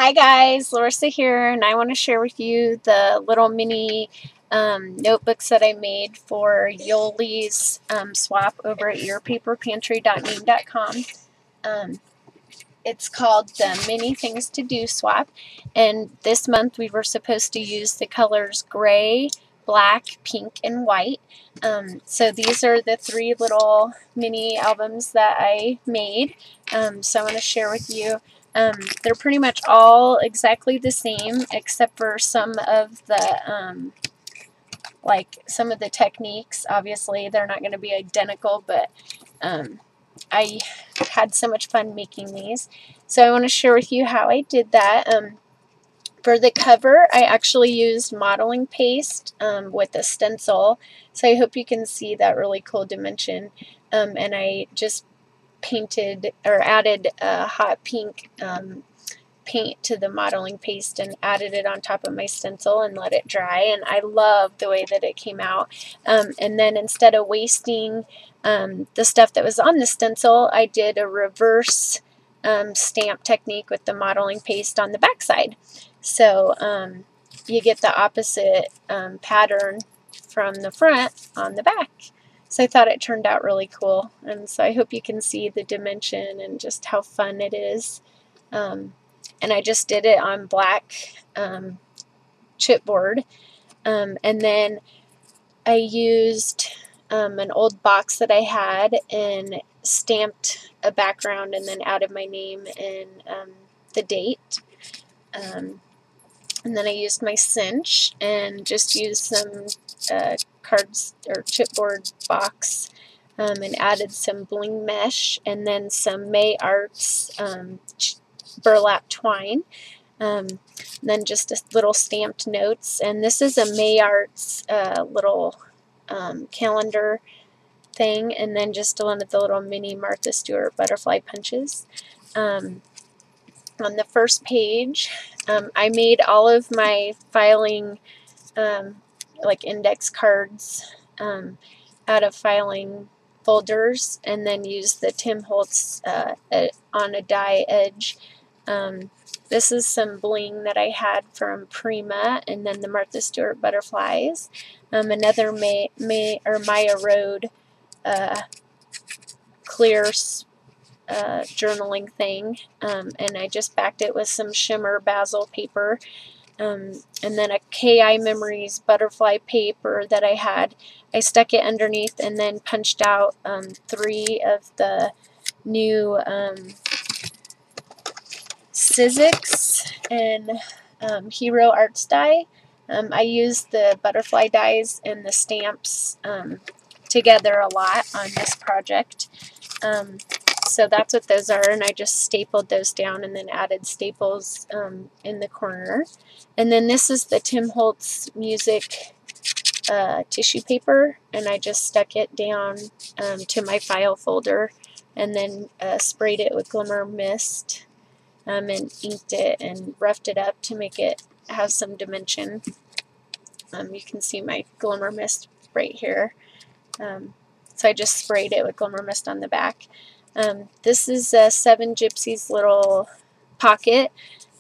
Hi guys, Larissa here, and I want to share with you the little mini notebooks that I made for Yoli's swap over at yourpaperpantry.name.com. It's called the Mini Things to Do swap, and this month we were supposed to use the colors gray, black, pink, and white. So these are the three little mini albums that I made. So I want to share with you. They're pretty much all exactly the same, except for some of the some of the techniques. Obviously, they're not going to be identical, but I had so much fun making these. So I want to share with you how I did that. For the cover, I actually used modeling paste with a stencil. So I hope you can see that really cool dimension. And I just painted or added a hot pink paint to the modeling paste and added it on top of my stencil and let it dry, and I love the way that it came out. And then instead of wasting the stuff that was on the stencil, I did a reverse stamp technique with the modeling paste on the back side. So you get the opposite pattern from the front on the back. So I thought it turned out really cool, and so I hope you can see the dimension and just how fun it is. And I just did it on black chipboard, and then I used an old box that I had and stamped a background and then added my name and the date. And then I used my cinch and just used some cards or chipboard box and added some bling mesh and then some May Arts burlap twine. Then just a little stamped notes. And this is a May Arts little calendar thing. And then just one of the little mini Martha Stewart butterfly punches. On the first page, I made all of my filing, like index cards, out of filing folders, and then used the Tim Holtz on a die edge. This is some bling that I had from Prima, and then the Martha Stewart butterflies. Another Maya Road clear journaling thing, and I just backed it with some shimmer basil paper, and then a KI Memories butterfly paper that I had. I stuck it underneath and then punched out 3 of the new Sizzix and Hero Arts die. I used the butterfly dies and the stamps together a lot on this project. So that's what those are, and I just stapled those down and then added staples in the corner. And then this is the Tim Holtz music tissue paper, and I just stuck it down to my file folder and then sprayed it with Glimmer Mist and inked it and roughed it up to make it have some dimension. You can see my Glimmer Mist right here. So I just sprayed it with Glimmer Mist on the back. This is a Seven Gypsies little pocket,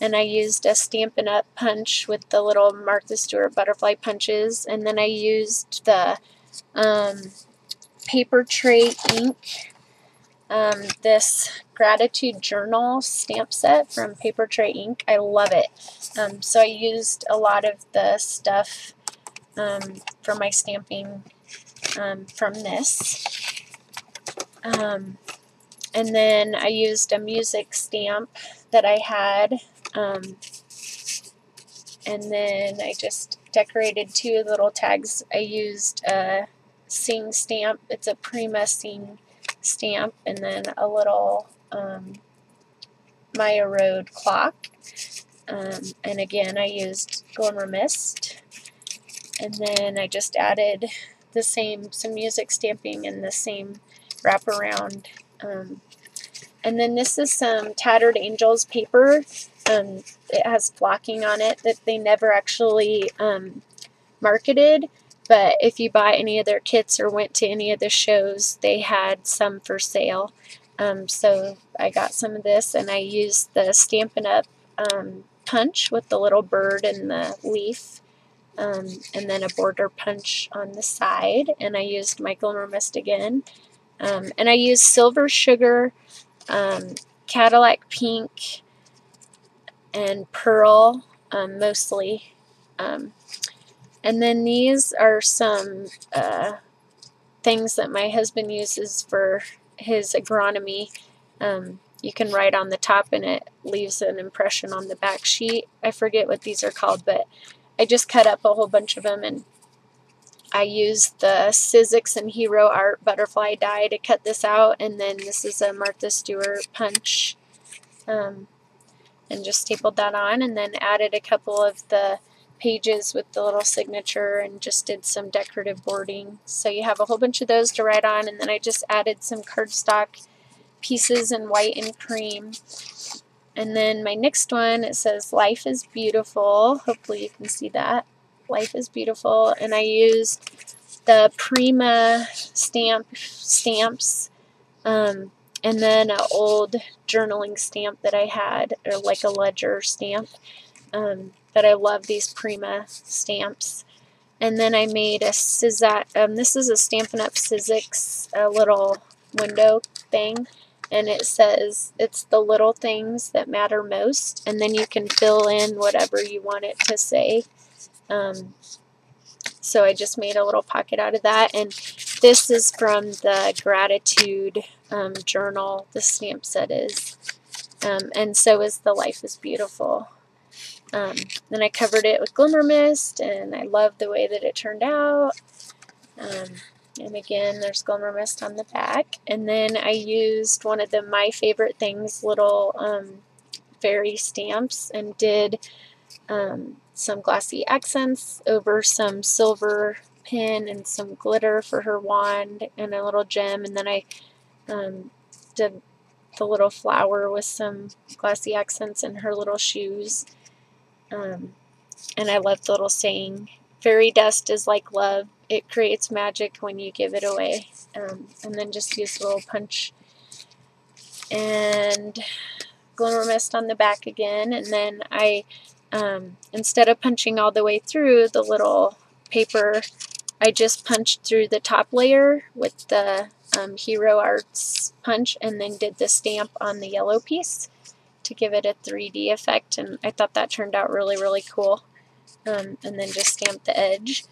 and I used a Stampin' Up punch with the little Martha Stewart butterfly punches, and then I used the paper tray ink, this Gratitude Journal stamp set from Paper Tray Ink. I love it. So I used a lot of the stuff for my stamping from this. And then I used a music stamp that I had, and then I just decorated 2 little tags. I used a Sing stamp. It's a Prima Sing stamp, and then a little Maya Road clock. And again, I used Glimmer Mist, and then I just added the some music stamping and the same wraparound. And then this is some Tattered Angels paper. It has flocking on it that they never actually marketed, but if you bought any of their kits or went to any of the shows, they had some for sale. So I got some of this, and I used the Stampin' Up punch with the little bird and the leaf, and then a border punch on the side, and I used my Glimmer Mist again, and I used Silver Sugar, Cadillac Pink, and Pearl, mostly, and then these are some things that my husband uses for his agronomy. You can write on the top and it leaves an impression on the back sheet. I forget what these are called, but I just cut up a whole bunch of them, and I used the Sizzix and Hero Art butterfly die to cut this out, and then this is a Martha Stewart punch, and just stapled that on, and then added a couple of the pages with the little signature and just did some decorative boarding. So you have a whole bunch of those to write on, and then I just added some cardstock pieces in white and cream. And then my next one, it says Life is Beautiful. Hopefully you can see that. Life is Beautiful. And I used the Prima stamps, and then an old journaling stamp that I had, or like a ledger stamp. But I love these Prima stamps. And then I made a Sizzix, this is a Stampin' Up! Sizzix, a little window thing, and it says, it's the little things that matter most, and then you can fill in whatever you want it to say. So I just made a little pocket out of that, and this is from the Gratitude journal, the stamp set is, and so is the Life is Beautiful. Then I covered it with Glimmer Mist, and I love the way that it turned out. And again, there's Glimmer Mist on the back. And then I used one of the My Favorite Things little fairy stamps and did some glossy accents over some silver pin and some glitter for her wand and a little gem. And then I did the little flower with some glossy accents and her little shoes. And I love the little saying, fairy dust is like love. It creates magic when you give it away. And then just use a little punch and Glimmer Mist on the back again. And then I, instead of punching all the way through the little paper, I just punched through the top layer with the Hero Arts punch, and then did the stamp on the yellow piece to give it a 3D effect, and I thought that turned out really, really cool. And then just stamped the edge.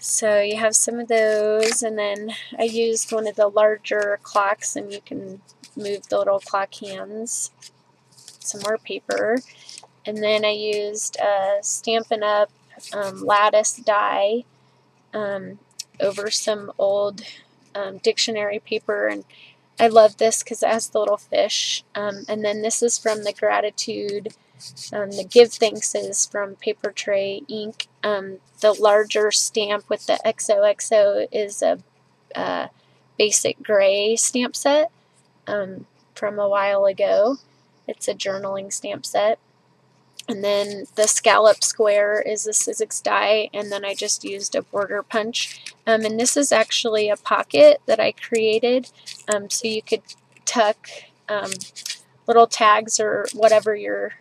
So you have some of those, and then I used one of the larger clocks, and you can move the little clock hands. Some more paper. And then I used Stampin' Up! Lattice die over some old dictionary paper, and I love this because it has the little fish. And then this is from the Gratitude, the Give Thanks is from Paper Tray Ink. The larger stamp with the XOXO is a basic gray stamp set from a while ago. It's a journaling stamp set. And then the scallop square is a Sizzix die, and then I just used a border punch. And this is actually a pocket that I created, so you could tuck little tags or whatever you're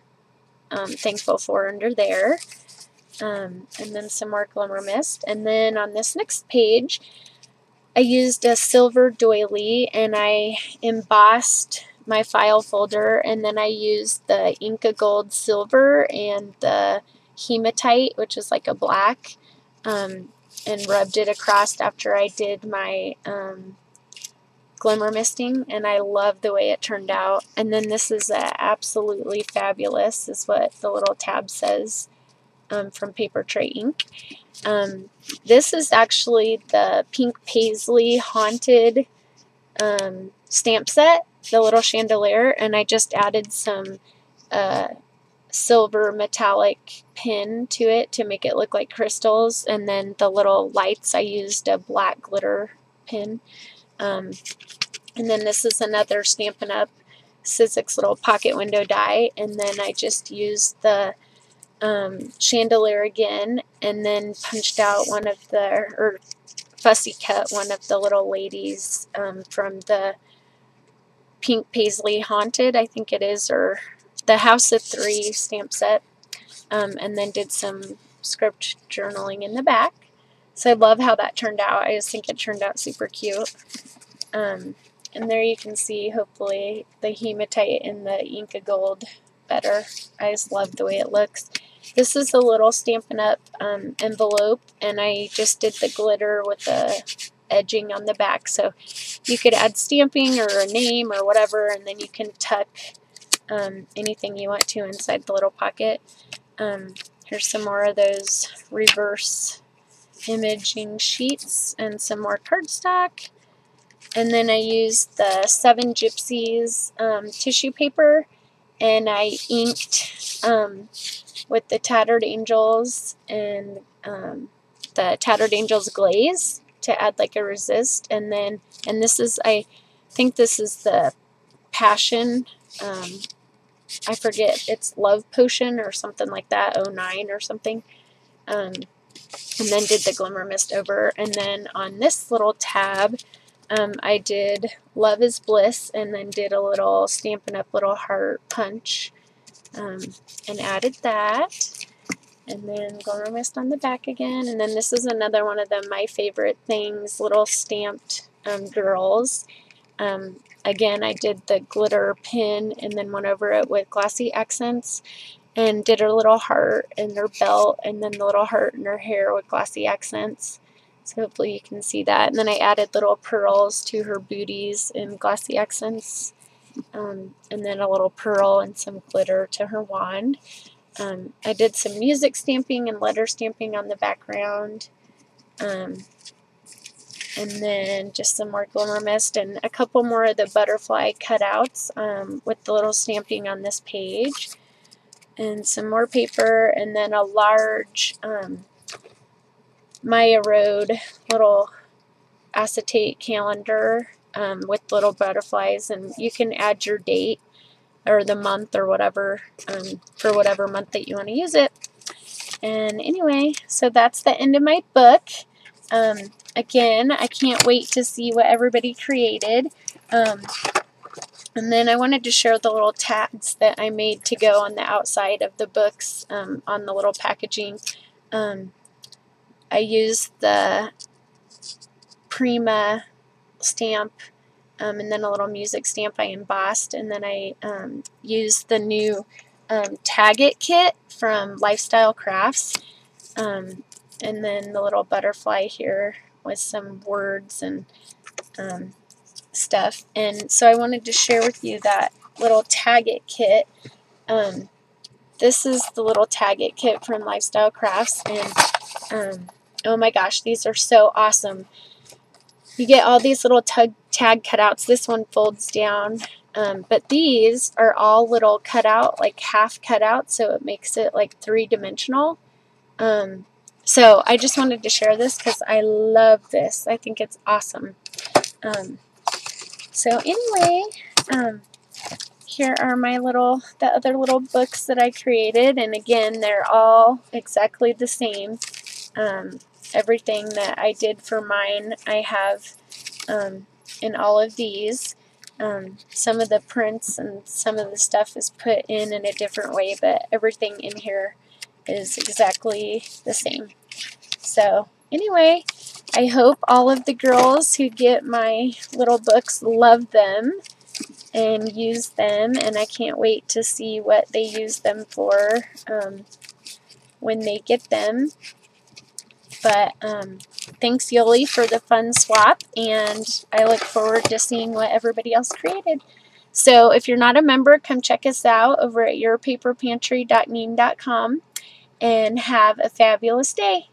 thankful for under there. And then some more Glimmer Mist. And then on this next page, I used a silver doily, and I embossed my file folder, and then I used the Inca Gold Silver and the Hematite, which is like a black, and rubbed it across after I did my Glimmer Misting, and I love the way it turned out. And then this is absolutely fabulous, is what the little tab says, from Paper Tray Ink. This is actually the Pink Paisley Haunted stamp set, the little chandelier, and I just added some silver metallic pin to it to make it look like crystals, and then the little lights, I used a black glitter pin. And then this is another Stampin' Up! Sizzix little pocket window die, and then I just used the chandelier again, and then punched out one of the, or fussy cut one of the little ladies from the Pink Paisley Haunted, I think it is, or the House of Three stamp set. and then did some script journaling in the back. So I love how that turned out. I just think it turned out super cute. And there you can see, hopefully, the hematite and the Inca gold better. I just love the way it looks. This is a little Stampin' Up! Envelope, and I just did the glitter with the edging on the back. So you could add stamping or a name or whatever, and then you can tuck anything you want to inside the little pocket. Here's some more of those reverse imaging sheets and some more cardstock. And then I used the 7 Gypsies tissue paper, and I inked with the Tattered Angels and the Tattered Angels glaze to add like a resist. And then, and this is, I think this is the Passion, I forget, it's Love Potion or something like that, 09 or something. And then did the Glimmer Mist over. And then on this little tab, I did Love is Bliss, and then did a little Stampin' Up! Little heart punch, and added that. And then Glimmer Mist on the back again. And then this is another one of my favorite things, little stamped girls. Again, I did the glitter pin and then went over it with glossy accents and did her little heart in her belt and then the little heart in her hair with glossy accents. So hopefully you can see that. And then I added little pearls to her booties in glossy accents. And then a little pearl and some glitter to her wand. I did some music stamping and letter stamping on the background. And then just some more Glimmer Mist and a couple more of the butterfly cutouts with the little stamping on this page. And some more paper, and then a large Maya Road little acetate calendar with little butterflies, and you can add your date or the month or whatever for whatever month that you want to use it. And anyway, so that's the end of my book. Again, I can't wait to see what everybody created. And then I wanted to share the little tags that I made to go on the outside of the books on the little packaging. I used the Prima stamp and then a little music stamp I embossed, and then I used the new Tag It kit from Lifestyle Crafts, and then the little butterfly here with some words and stuff. And so I wanted to share with you that little Tag It kit. This is the little Tag It kit from Lifestyle Crafts, and oh my gosh, these are so awesome. You get all these little tag cutouts. This one folds down, but these are all little cutout, like half cutouts, so it makes it like 3-dimensional. So I just wanted to share this because I love this. I think it's awesome. So anyway, here are the other little books that I created, and again, they're all exactly the same. Everything that I did for mine, I have in all of these. Some of the prints and some of the stuff is put in a different way, but everything in here is exactly the same. So anyway, I hope all of the girls who get my little books love them and use them, and I can't wait to see what they use them for when they get them. But thanks, Yoli, for the fun swap, and I look forward to seeing what everybody else created. So if you're not a member, come check us out over at yourpaperpantry.neem.com, and have a fabulous day.